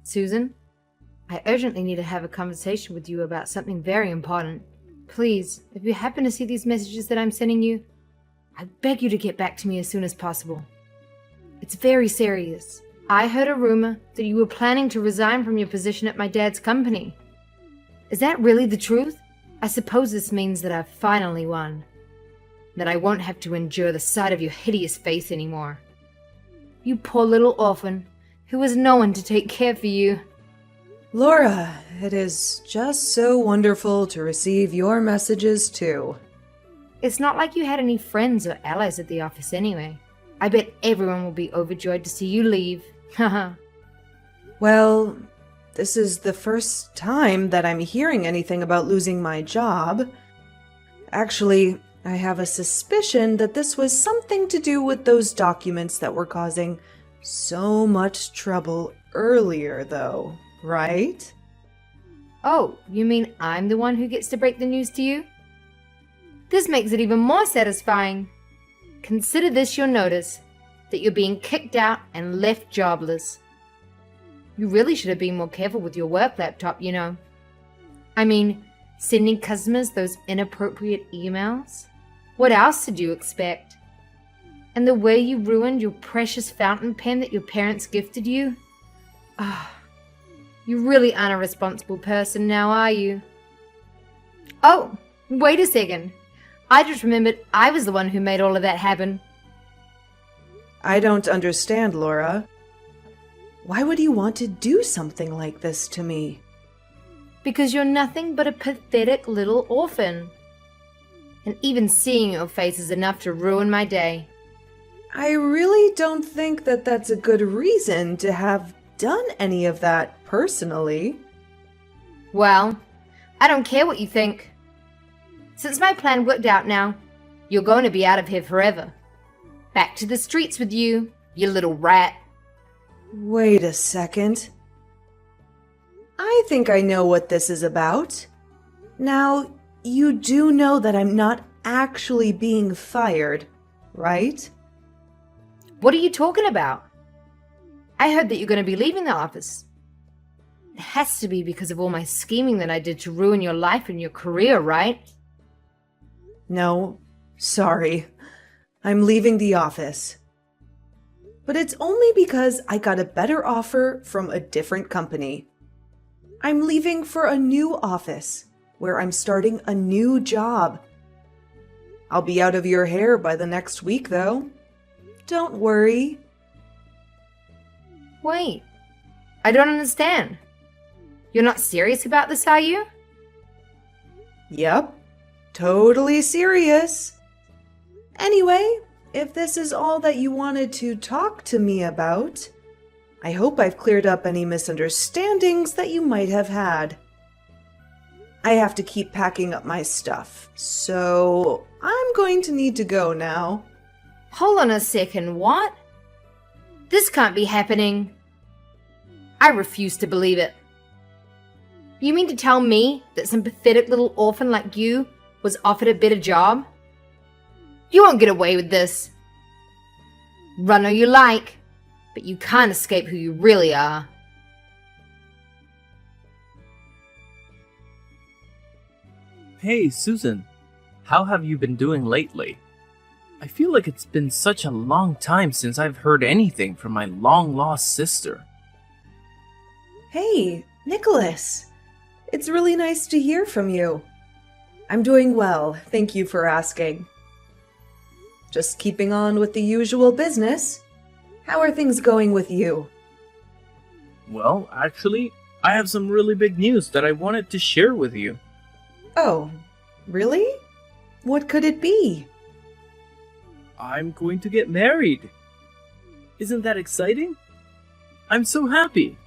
Susan, I urgently need to have a conversation with you about something very important. Please, if you happen to see these messages that I'm sending you, I beg you to get back to me as soon as possible. It's very serious. I heard a rumor that you were planning to resign from your position at my dad's company. Is that really the truth? I suppose this means that I've finally won. That I won't have to endure the sight of your hideous face anymore. You poor little orphan, who has no one to take care for you. Laura, it is just so wonderful to receive your messages too. It's not like you had any friends or allies at the office anyway. I bet everyone will be overjoyed to see you leave. Haha. Well, this is the first time that I'm hearing anything about losing my job. Actually, I have a suspicion that this was something to do with those documents that were causing so much trouble earlier, though, right? Oh, you mean I'm the one who gets to break the news to you? This makes it even more satisfying. Consider this your notice, that you're being kicked out and left jobless. You really should have been more careful with your work laptop, you know. I mean, sending customers those inappropriate emails? What else did you expect? And the way you ruined your precious fountain pen that your parents gifted you? Ah, you really aren't a responsible person now, are you? Oh, wait a second. I just remembered I was the one who made all of that happen. I don't understand, Laura. Why would you want to do something like this to me? Because you're nothing but a pathetic little orphan. And even seeing your face is enough to ruin my day. I really don't think that that's a good reason to have done any of that personally. Well, I don't care what you think. Since my plan worked out now, you're going to be out of here forever. Back to the streets with you, you little rat. Wait a second. I think I know what this is about. Now, you do know that I'm not actually being fired, right? What are you talking about? I heard that you're going to be leaving the office. It has to be because of all my scheming that I did to ruin your life and your career, right? No, sorry. I'm leaving the office. But it's only because I got a better offer from a different company. I'm leaving for a new office where I'm starting a new job. I'll be out of your hair by the next week, though. Don't worry. Wait, I don't understand. You're not serious about this, are you? Yep, totally serious. Anyway, if this is all that you wanted to talk to me about, I hope I've cleared up any misunderstandings that you might have had. I have to keep packing up my stuff, so I'm going to need to go now. Hold on a second, what? This can't be happening. I refuse to believe it. You mean to tell me that some pathetic little orphan like you was offered a better job? You won't get away with this. Run all you like, but you can't escape who you really are. Hey, Susan. How have you been doing lately? I feel like it's been such a long time since I've heard anything from my long-lost sister. Hey, Nicholas. It's really nice to hear from you. I'm doing well, thank you for asking. Just keeping on with the usual business. How are things going with you? Well, actually, I have some really big news that I wanted to share with you. Oh, really? What could it be? I'm going to get married. Isn't that exciting? I'm so happy.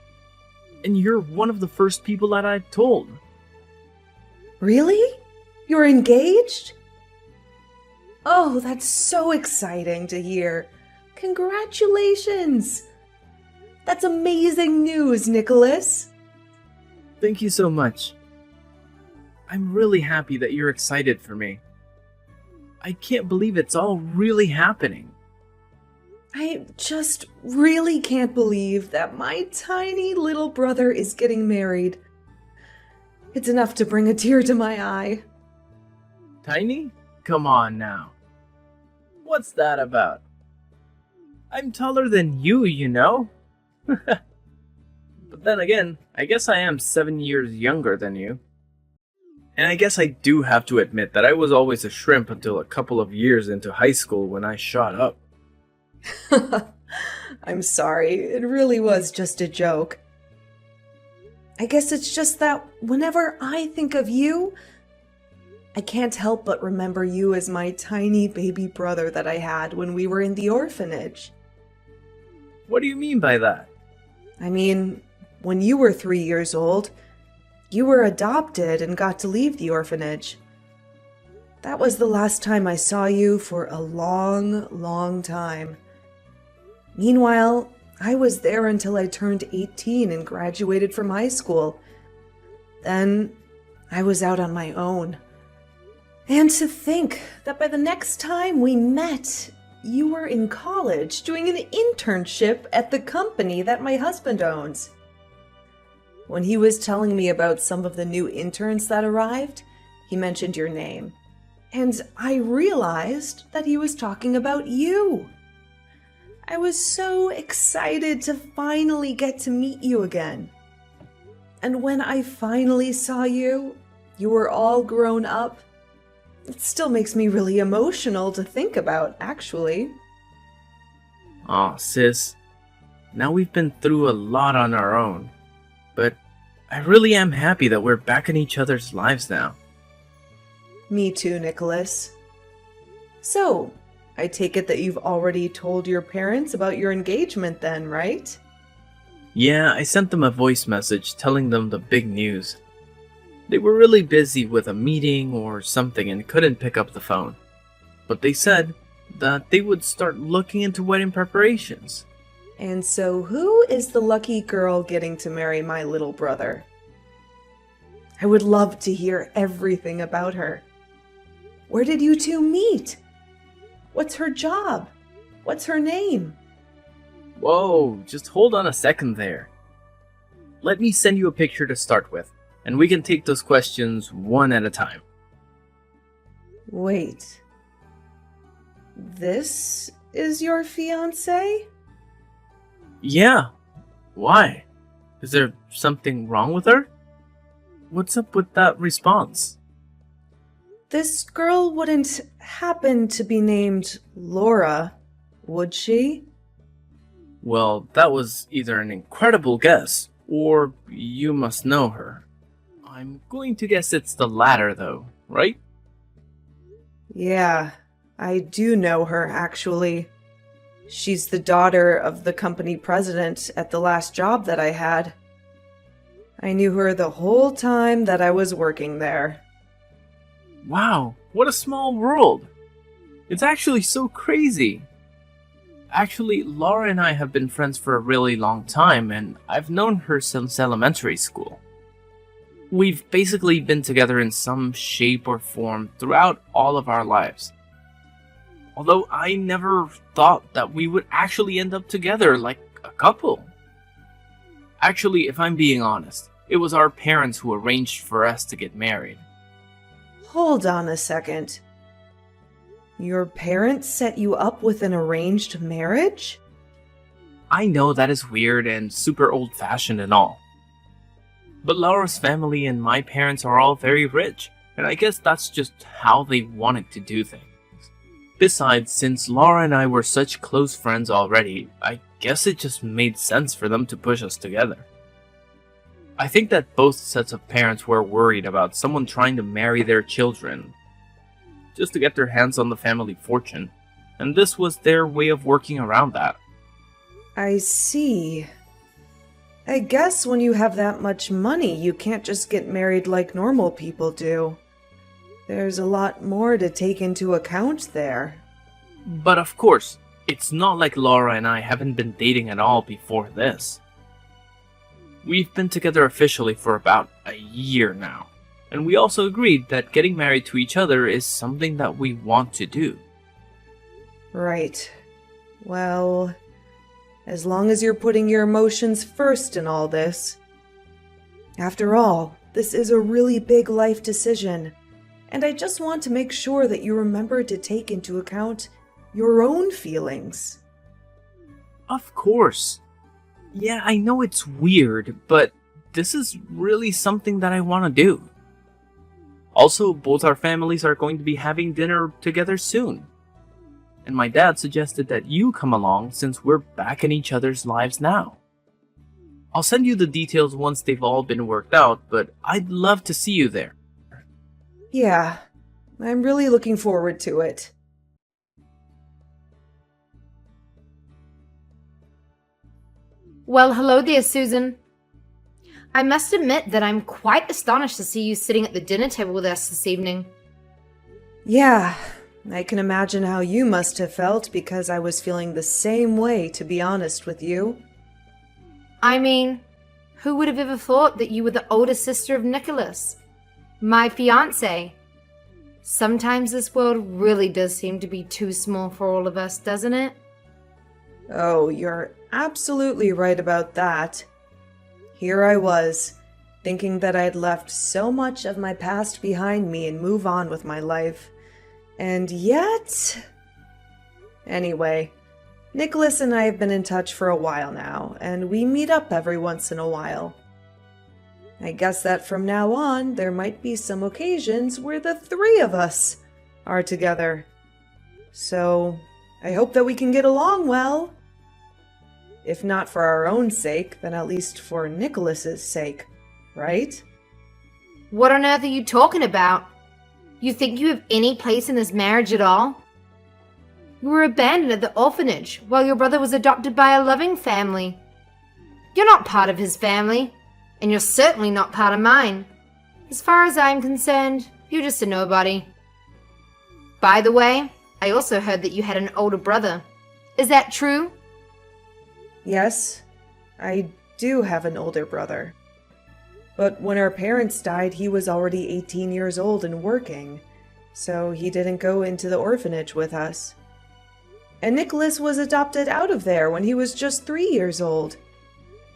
And you're one of the first people that I've told. Really? You're engaged? Oh, that's so exciting to hear. Congratulations! That's amazing news, Nicholas. Thank you so much. I'm really happy that you're excited for me. I can't believe it's all really happening. I just really can't believe that my tiny little brother is getting married. It's enough to bring a tear to my eye. Tiny? Come on now. What's that about? I'm taller than you, you know? But then again, I guess I am 7 years younger than you. And I guess I do have to admit that I was always a shrimp until a couple of years into high school when I shot up. I'm sorry, it really was just a joke. I guess it's just that whenever I think of you, I can't help but remember you as my tiny baby brother that I had when we were in the orphanage. What do you mean by that? I mean, when you were 3 years old, you were adopted and got to leave the orphanage. That was the last time I saw you for a long, long time. Meanwhile, I was there until I turned 18 and graduated from high school. Then, I was out on my own. And to think that by the next time we met, you were in college doing an internship at the company that my husband owns. When he was telling me about some of the new interns that arrived, he mentioned your name. And I realized that he was talking about you. I was so excited to finally get to meet you again. And when I finally saw you, you were all grown up. It still makes me really emotional to think about, actually. Aw, sis. Now we've been through a lot on our own. But I really am happy that we're back in each other's lives now. Me too, Nicholas. So, I take it that you've already told your parents about your engagement then, right? Yeah, I sent them a voice message telling them the big news. They were really busy with a meeting or something and couldn't pick up the phone. But they said that they would start looking into wedding preparations. And so who is the lucky girl getting to marry my little brother? I would love to hear everything about her. Where did you two meet? What's her job? What's her name? Whoa, just hold on a second there. Let me send you a picture to start with, and we can take those questions one at a time. Wait. This is your fiancé? Yeah. Why? Is there something wrong with her? What's up with that response? This girl wouldn't happen to be named Laura, would she? Well, that was either an incredible guess, or you must know her. I'm going to guess it's the latter, though, right? Yeah, I do know her, actually. She's the daughter of the company president at the last job that I had. I knew her the whole time that I was working there. Wow, what a small world! It's actually so crazy! Actually, Laura and I have been friends for a really long time, and I've known her since elementary school. We've basically been together in some shape or form throughout all of our lives. Although I never thought that we would actually end up together like a couple. Actually, if I'm being honest, it was our parents who arranged for us to get married. Hold on a second. Your parents set you up with an arranged marriage? I know that is weird and super old-fashioned and all. But Laura's family and my parents are all very rich, and I guess that's just how they wanted to do things. Besides, since Laura and I were such close friends already, I guess it just made sense for them to push us together. I think that both sets of parents were worried about someone trying to marry their children just to get their hands on the family fortune, and this was their way of working around that. I see. I guess when you have that much money, you can't just get married like normal people do. There's a lot more to take into account there. But of course, it's not like Laura and I haven't been dating at all before this. We've been together officially for about a year now, and we also agreed that getting married to each other is something that we want to do. Right. Well, as long as you're putting your emotions first in all this. After all, this is a really big life decision, and I just want to make sure that you remember to take into account your own feelings. Of course. Yeah, I know it's weird, but this is really something that I want to do. Also, both our families are going to be having dinner together soon. And my dad suggested that you come along since we're back in each other's lives now. I'll send you the details once they've all been worked out, but I'd love to see you there. Yeah, I'm really looking forward to it. Well, hello there, Susan. I must admit that I'm quite astonished to see you sitting at the dinner table with us this evening. Yeah, I can imagine how you must have felt because I was feeling the same way, to be honest with you. I mean, who would have ever thought that you were the older sister of Nicholas, my fiancé? Sometimes this world really does seem to be too small for all of us, doesn't it? Oh, you're absolutely right about that. Here I was, thinking that I'd left so much of my past behind me and move on with my life. And yet... Anyway, Nicholas and I have been in touch for a while now, and we meet up every once in a while. I guess that from now on, there might be some occasions where the three of us are together. So, I hope that we can get along well. If not for our own sake, then at least for Nicholas's sake, right? What on earth are you talking about? You think you have any place in this marriage at all? You were abandoned at the orphanage while your brother was adopted by a loving family. You're not part of his family, and you're certainly not part of mine. As far as I'm concerned, you're just a nobody. By the way, I also heard that you had an older brother. Is that true? Yes, I do have an older brother. But when our parents died, he was already 18 years old and working, so he didn't go into the orphanage with us. And Nicholas was adopted out of there when he was just 3 years old.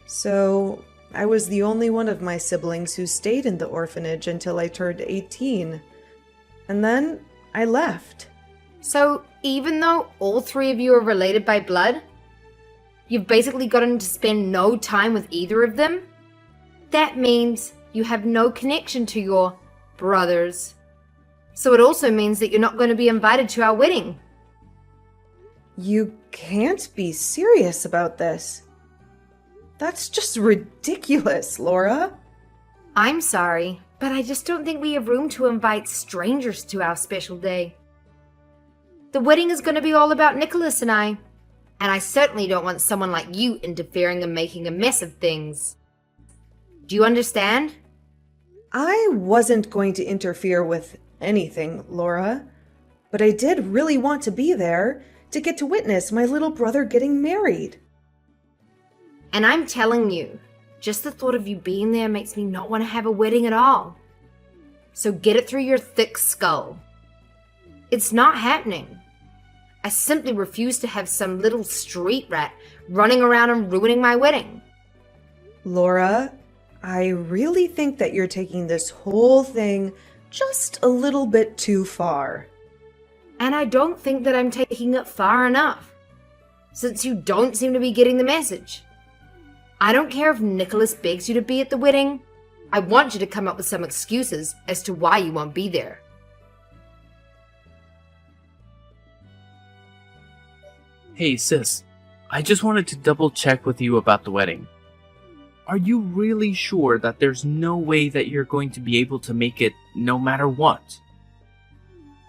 So I was the only one of my siblings who stayed in the orphanage until I turned 18. And then I left. So even though all three of you are related by blood, you've basically gotten to spend no time with either of them? That means you have no connection to your brothers. So it also means that you're not going to be invited to our wedding. You can't be serious about this. That's just ridiculous, Laura. I'm sorry, but I just don't think we have room to invite strangers to our special day. The wedding is going to be all about Nicholas and I certainly don't want someone like you interfering and making a mess of things. Do you understand? I wasn't going to interfere with anything, Laura, but I did really want to be there to get to witness my little brother getting married. And I'm telling you, just the thought of you being there makes me not want to have a wedding at all. So get it through your thick skull. It's not happening. I simply refuse to have some little street rat running around and ruining my wedding. Laura, I really think that you're taking this whole thing just a little bit too far. And I don't think that I'm taking it far enough, since you don't seem to be getting the message. I don't care if Nicholas begs you to be at the wedding. I want you to come up with some excuses as to why you won't be there. Hey sis, I just wanted to double check with you about the wedding. Are you really sure that there's no way that you're going to be able to make it no matter what?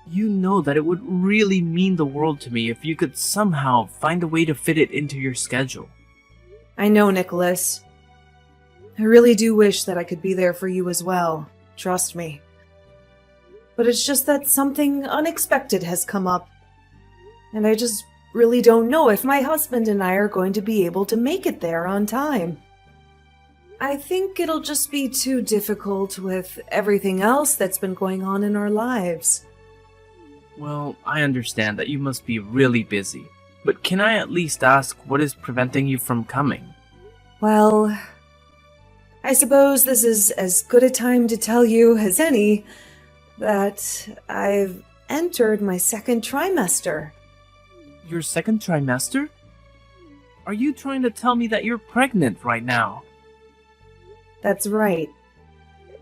You know that it would really mean the world to me if you could somehow find a way to fit it into your schedule. I know, Nicholas. I really do wish that I could be there for you as well. Trust me. But it's just that something unexpected has come up. And I just really don't know if my husband and I are going to be able to make it there on time. I think it'll just be too difficult with everything else that's been going on in our lives. Well, I understand that you must be really busy, but can I at least ask what is preventing you from coming? Well, I suppose this is as good a time to tell you as any that I've entered my second trimester. Your second trimester? Are you trying to tell me that you're pregnant right now? That's right.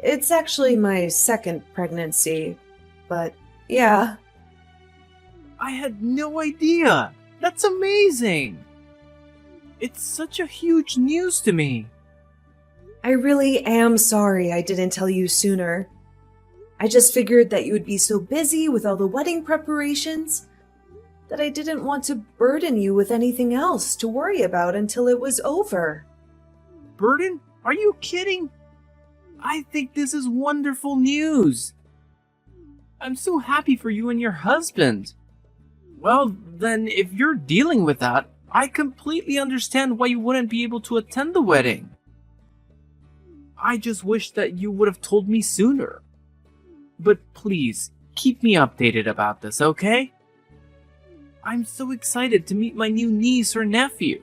It's actually my second pregnancy, but yeah. I had no idea! That's amazing! It's such a huge news to me. I really am sorry I didn't tell you sooner. I just figured that you would be so busy with all the wedding preparations that I didn't want to burden you with anything else to worry about until it was over. Burden? Are you kidding? I think this is wonderful news. I'm so happy for you and your husband. Well, then, if you're dealing with that, I completely understand why you wouldn't be able to attend the wedding. I just wish that you would have told me sooner. But please, keep me updated about this, okay? I'm so excited to meet my new niece or nephew.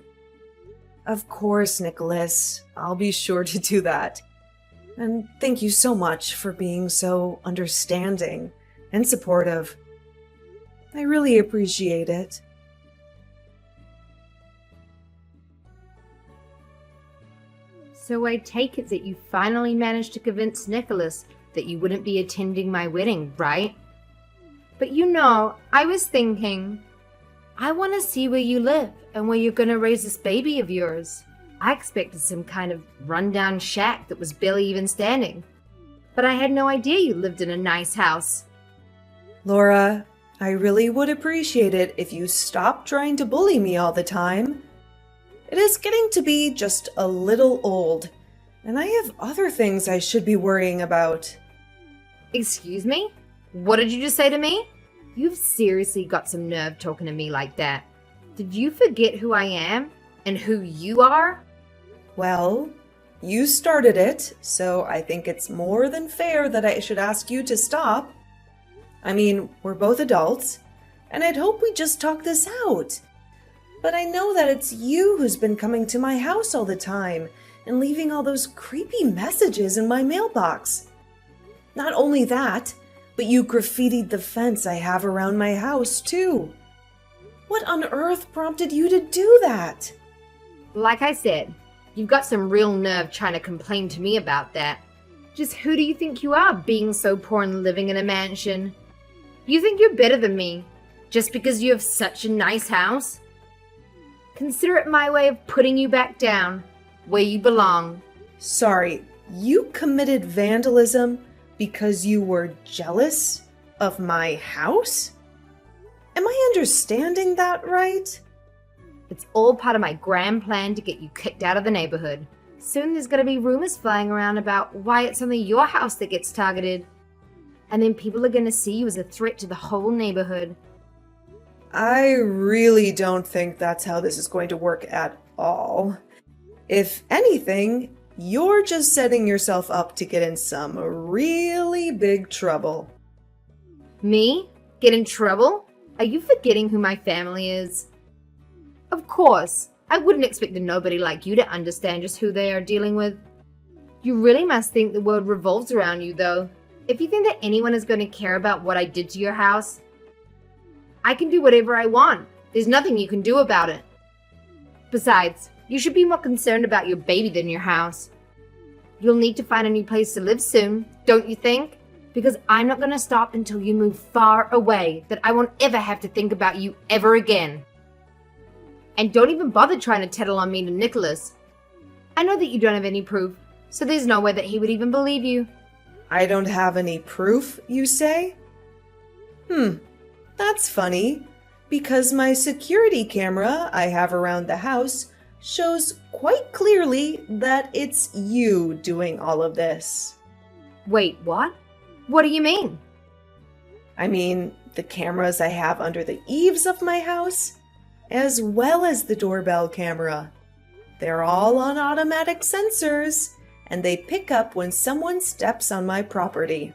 Of course, Nicholas. I'll be sure to do that. And thank you so much for being so understanding and supportive. I really appreciate it. So I take it that you finally managed to convince Nicholas that you wouldn't be attending my wedding, right? But I was thinking, I want to see where you live and where you're going to raise this baby of yours. I expected some kind of rundown shack that was barely even standing. But I had no idea you lived in a nice house. Laura, I really would appreciate it if you stopped trying to bully me all the time. It is getting to be just a little old, and I have other things I should be worrying about. Excuse me? What did you just say to me? You've seriously got some nerve talking to me like that. Did you forget who I am and who you are? Well, you started it, so I think it's more than fair that I should ask you to stop. I mean, we're both adults, and I'd hope we just talk this out. But I know that it's you who's been coming to my house all the time and leaving all those creepy messages in my mailbox. Not only that, but you graffitied the fence I have around my house, too. What on earth prompted you to do that? Like I said, you've got some real nerve trying to complain to me about that. Just who do you think you are, being so poor and living in a mansion? You think you're better than me, just because you have such a nice house? Consider it my way of putting you back down, where you belong. Sorry, you committed vandalism because you were jealous of my house? Am I understanding that right? It's all part of my grand plan to get you kicked out of the neighborhood. Soon there's going to be rumors flying around about why it's only your house that gets targeted. And then people are going to see you as a threat to the whole neighborhood. I really don't think that's how this is going to work at all. If anything, you're just setting yourself up to get in some really big trouble. Me? Get in trouble? Are you forgetting who my family is? Of course, I wouldn't expect a nobody like you to understand just who they are dealing with. You really must think the world revolves around you, though. If you think that anyone is going to care about what I did to your house, I can do whatever I want. There's nothing you can do about it. Besides, you should be more concerned about your baby than your house. You'll need to find a new place to live soon, don't you think? Because I'm not going to stop until you move far away that I won't ever have to think about you ever again. And don't even bother trying to tattle on me to Nicholas. I know that you don't have any proof, so there's no way that he would even believe you. I don't have any proof, you say? That's funny, because my security camera I have around the house shows quite clearly that it's you doing all of this. Wait, what? What do you mean? I mean, the cameras I have under the eaves of my house, as well as the doorbell camera. They're all on automatic sensors, and they pick up when someone steps on my property.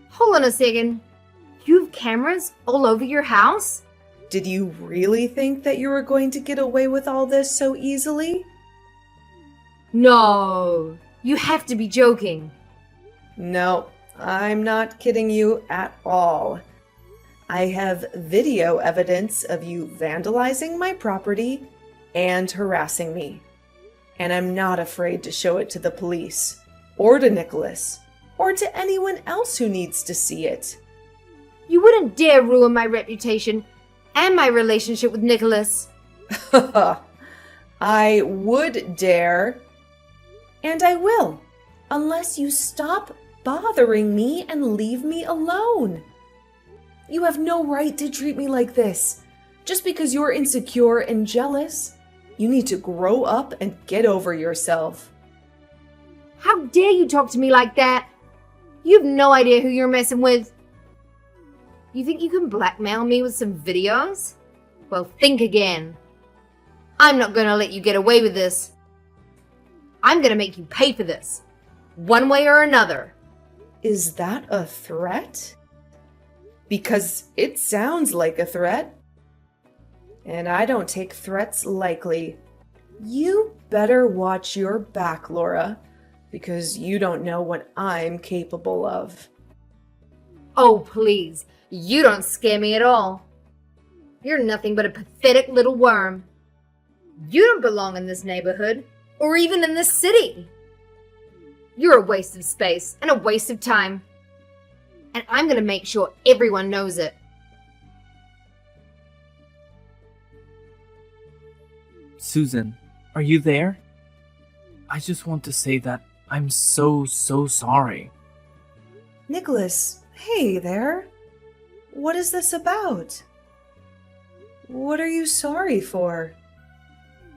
Hold on a second. You have cameras all over your house? Did you really think that you were going to get away with all this so easily? No, you have to be joking. No, I'm not kidding you at all. I have video evidence of you vandalizing my property and harassing me. And I'm not afraid to show it to the police, or to Nicholas, or to anyone else who needs to see it. You wouldn't dare ruin my reputation and my relationship with Nicholas. I would dare, and I will, unless you stop bothering me and leave me alone. You have no right to treat me like this. Just because you're insecure and jealous, you need to grow up and get over yourself. How dare you talk to me like that? You have no idea who you're messing with. You think you can blackmail me with some videos? Well, think again. I'm not gonna let you get away with this. I'm gonna make you pay for this, one way or another. Is that a threat? Because it sounds like a threat. And I don't take threats lightly. You better watch your back, Laura, because you don't know what I'm capable of. Oh, please. You don't scare me at all. You're nothing but a pathetic little worm. You don't belong in this neighborhood, or even in this city. You're a waste of space and a waste of time. And I'm gonna make sure everyone knows it. Susan, are you there? I just want to say that I'm so sorry. Nicholas, hey there. What is this about? What are you sorry for?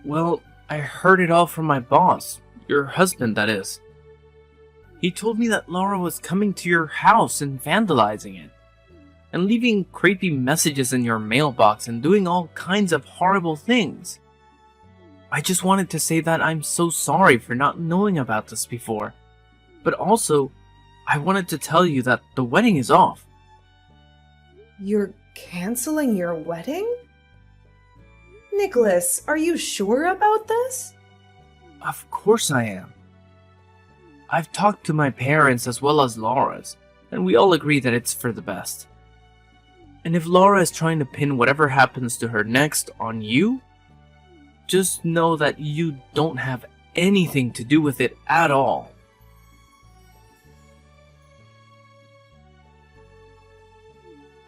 Well, I heard it all from my boss, your husband, that is. He told me that Laura was coming to your house and vandalizing it, and leaving creepy messages in your mailbox and doing all kinds of horrible things. I just wanted to say that I'm so sorry for not knowing about this before, but also, I wanted to tell you that the wedding is off. You're canceling your wedding? Nicholas, are you sure about this? Of course I am. I've talked to my parents as well as Laura's, and we all agree that it's for the best. And if Laura is trying to pin whatever happens to her next on you, just know that you don't have anything to do with it at all.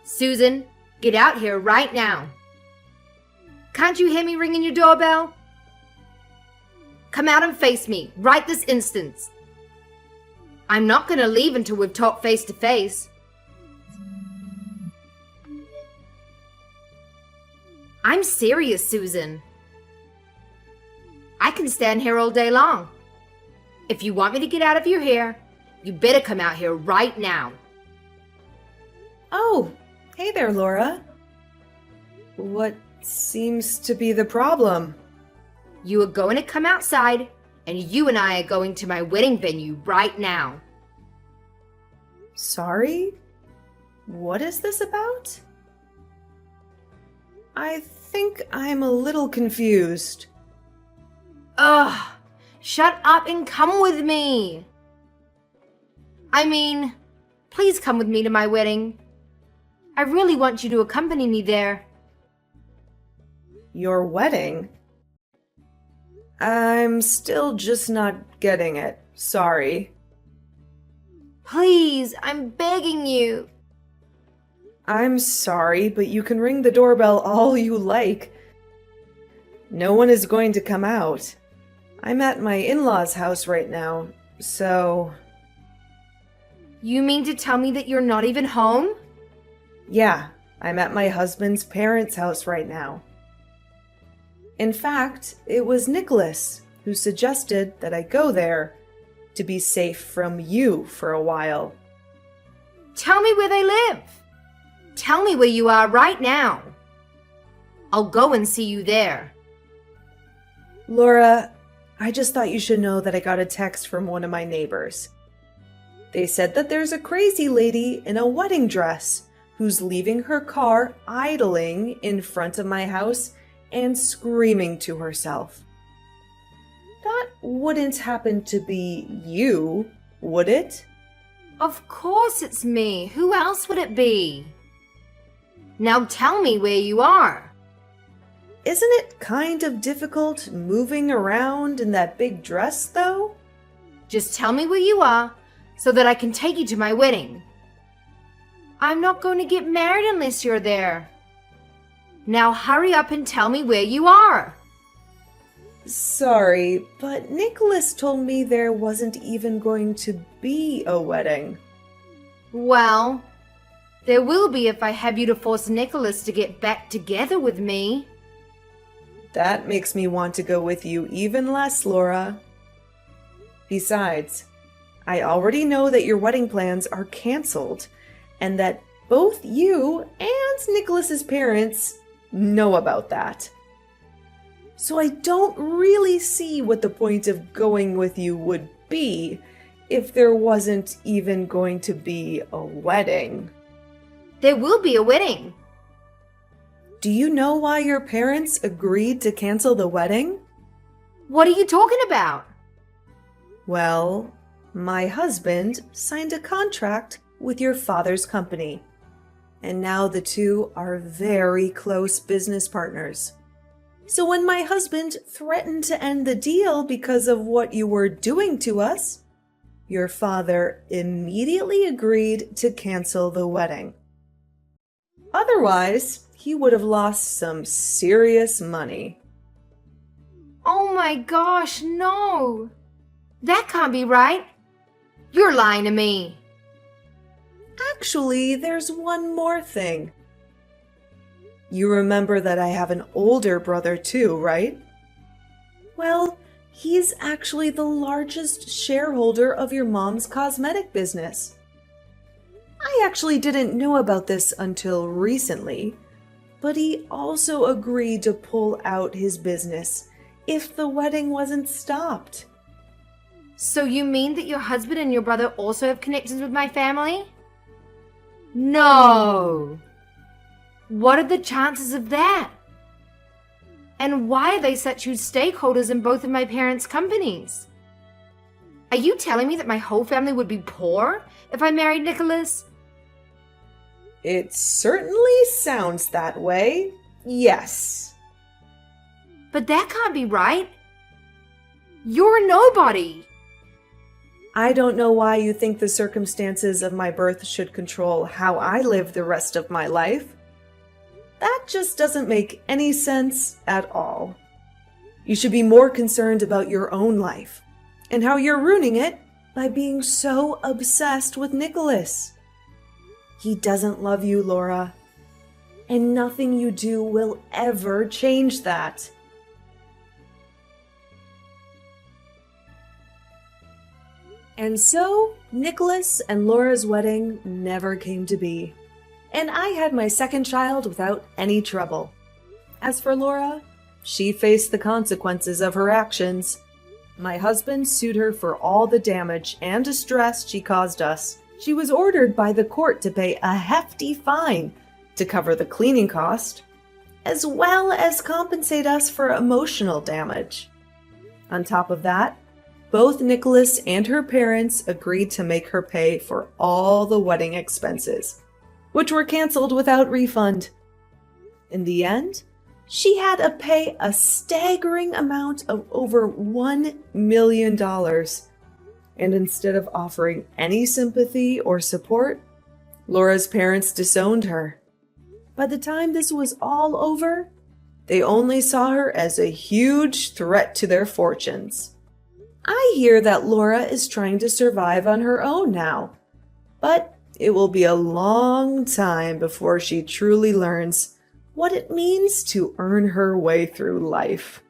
Susan, get out here right now. Can't you hear me ringing your doorbell? Come out and face me right this instant. I'm not gonna leave until we've talked face to face. I'm serious, Susan. I can stand here all day long. If you want me to get out of your hair, you better come out here right now. Oh, hey there, Laura. What seems to be the problem? You are going to come outside, and you and I are going to my wedding venue right now. Sorry? What is this about? I think I'm a little confused. Ugh! Shut up and come with me! I mean, please come with me to my wedding. I really want you to accompany me there. Your wedding? I'm still just not getting it. Sorry. Please, I'm begging you. I'm sorry, but you can ring the doorbell all you like. No one is going to come out. I'm at my in-laws' house right now, so... You mean to tell me that you're not even home? Yeah, I'm at my husband's parents' house right now. In fact, it was Nicholas who suggested that I go there to be safe from you for a while. Tell me where they live. Tell me where you are right now. I'll go and see you there. Laura, I just thought you should know that I got a text from one of my neighbors. They said that there's a crazy lady in a wedding dress who's leaving her car idling in front of my house and screaming to herself. That wouldn't happen to be you, would it? Of course it's me. Who else would it be? Now tell me where you are. Isn't it kind of difficult moving around in that big dress, though? Just tell me where you are so that I can take you to my wedding. I'm not going to get married unless you're there. Now hurry up and tell me where you are. Sorry, but Nicholas told me there wasn't even going to be a wedding. Well, there will be if I have you to force Nicholas to get back together with me. That makes me want to go with you even less, Laura. Besides, I already know that your wedding plans are canceled and that both you and Nicholas's parents know about that. So I don't really see what the point of going with you would be if there wasn't even going to be a wedding. There will be a wedding. Do you know why your parents agreed to cancel the wedding? What are you talking about? Well, my husband signed a contract with your father's company, and now the two are very close business partners. So when my husband threatened to end the deal because of what you were doing to us, your father immediately agreed to cancel the wedding. Otherwise, he would have lost some serious money. Oh my gosh, no. That can't be right. You're lying to me. Actually, there's one more thing. You remember that I have an older brother too, right? Well, he's actually the largest shareholder of your mom's cosmetic business. I actually didn't know about this until recently, but he also agreed to pull out his business if the wedding wasn't stopped. So you mean that your husband and your brother also have connections with my family? No. What are the chances of that? And why are they such huge stakeholders in both of my parents' companies? Are you telling me that my whole family would be poor if I married Nicholas? It certainly sounds that way, yes. But that can't be right. You're a nobody. I don't know why you think the circumstances of my birth should control how I live the rest of my life. That just doesn't make any sense at all. You should be more concerned about your own life and how you're ruining it by being so obsessed with Nicholas. He doesn't love you, Laura, and nothing you do will ever change that. And so, Nicholas and Laura's wedding never came to be, and I had my second child without any trouble. As for Laura, she faced the consequences of her actions. My husband sued her for all the damage and distress she caused us. She was ordered by the court to pay a hefty fine to cover the cleaning cost, as well as compensate us for emotional damage. On top of that, both Nicholas and her parents agreed to make her pay for all the wedding expenses, which were canceled without refund. In the end, she had to pay a staggering amount of over $1 million. And instead of offering any sympathy or support, Laura's parents disowned her. By the time this was all over, they only saw her as a huge threat to their fortunes. I hear that Laura is trying to survive on her own now, but it will be a long time before she truly learns what it means to earn her way through life.